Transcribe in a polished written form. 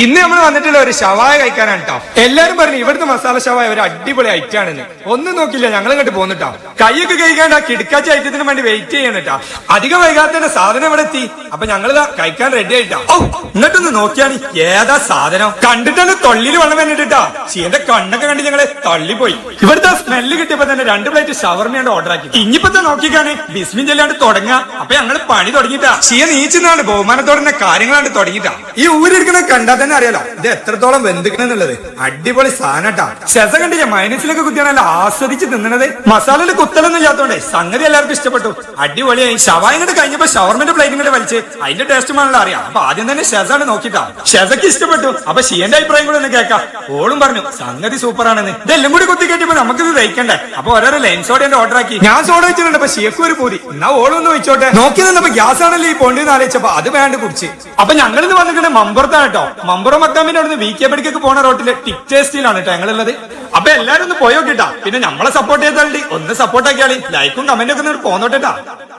ഇന്ന് നമ്മൾ വന്നിട്ടുള്ള ഒരു ഷവായ കഴിക്കാനാണ് കേട്ടോ. എല്ലാരും പറഞ്ഞു ഇവിടുത്തെ മസാല ഷവായ ഒരു അടിപൊളി ഐറ്റാണെന്ന്. ഒന്നും നോക്കില്ല, ഞങ്ങൾ ഇങ്ങോട്ട് പോന്നിട്ടാ. കൈയൊക്കെ കഴിക്കാണ്ട് കിടക്കാച്ച ഐറ്റത്തിന് വേണ്ടി വെയിറ്റ് ചെയ്യണട്ടാ. അധികം വൈകാത്ത സാധനം ഇവിടെ എത്തി. അപ്പൊ ഞങ്ങളിതാ കഴിക്കാൻ റെഡി ആയിട്ടാ. ഓ, ഇങ്ങോട്ടൊന്ന് നോക്കിയാണ് ഏതാ സാധനം. കണ്ടിട്ടൊന്ന് തൊള്ളിയിൽ വെള്ളം വന്നിട്ടാ. ചീന്റെ കണ്ണൊക്കെ കണ്ട് ഞങ്ങള് തള്ളിപ്പോയി. ഇവിടുത്തെ സ്മെല്ല് കിട്ടിയപ്പോ തന്നെ 2 പ്ലേറ്റ് ഷവർമയാണ് ഓർഡർ ആക്കി. ഇനിയിപ്പത്തെ നോക്കിക്കാണ് ബിസ്മിൻ ചെല്ലാണ്ട് തുടങ്ങാ. അപ്പൊ ഞങ്ങള് പണി തുടങ്ങിട്ടാ. ചീയ നീച്ചുന്നാണ് ബഹുമാനത്തോടെ കാര്യങ്ങളാണ്ട് തുടങ്ങിട്ടാ. ഈ ഊരെടുക്കുന്ന കണ്ടാ തന്നെ അറിയാലോ ഇത് എത്രത്തോളം വെന്തിക്കണെന്നുള്ളത്. അടിപൊളി സാധനട്ടാ. ശസ കണ്ടില്ല, മൈനസിലൊക്കെ കുത്തിയാണല്ലോ ആസ്വദിച്ച് തിന്നണത്. മസാലയിൽ കുത്തലൊന്നും ഇല്ലാത്തോണ്ടേ സംഗതി എല്ലാവർക്കും ഇഷ്ടപ്പെട്ടു. അടിപൊളിയായി. ഷവായ ഇങ്ങോട്ട് കഴിഞ്ഞപ്പോ ഷവർമന്റെ പ്ലേറ്റ് ഇങ്ങോട്ട് വലിച്ച് അതിന്റെ ടേസ്റ്റ് ആണല്ലോ അറിയാം. അപ്പൊ ആദ്യം തന്നെ ഷെസാണ് നോക്കിട്ടാ. ഷെസക്ക് ഇഷ്ടപ്പെട്ടു. അപ്പൊ ഷിയന്റെ അഭിപ്രായം കൂടെ ഒന്ന് കേൾക്കാം. ഓളും പറഞ്ഞു സംഗതി സൂപ്പർ ആണെന്ന്. ഇതെല്ലാം കൂടി കുത്തി കെട്ടിയപ്പോ നമുക്കിത് ദഹിക്കണ്ടേ. അപ്പൊ ഓരോരോ ലൈൻ സോഡന്റെ ഓർഡർ ആക്കി. ഞാൻ സോഡ വെച്ചിട്ടുണ്ട്. അപ്പൊ ഷിയക്കും ഒരു പൂതി. എന്നാ ഓളൊന്ന് വെച്ചോട്ടെ. നോക്കി നിന്നപ്പോ ഗ്യാസ് ആണല്ലോ ഈ പൊണ്ടിന്ന് ആലോചിച്ചപ്പോ അത് വേണ്ട കുടിച്ച്. അപ്പൊ ഞങ്ങളിന്ന് വന്നിട്ടുണ്ട് മമ്പുറത്താണ് കേട്ടോ. മമ്പുറം മക്കാമിന്റെ അവിടുന്ന് വി കെ പടിക്കൊക്കെ പോണ റോട്ടില് ടിക് ടേസ്റ്റിലാണ് കേട്ടോ ഞങ്ങളുള്ളത്. അപ്പൊ എല്ലാരും ഒന്ന് പോയോക്കിട്ടാ. പിന്നെ നമ്മളെ സപ്പോർട്ട് ചെയ്താൽ ഒന്ന് സപ്പോർട്ട് ആക്കിയാളി. ലൈക്കും കമന്റും ഒക്കെ പോന്നോട്ടെട്ടാ.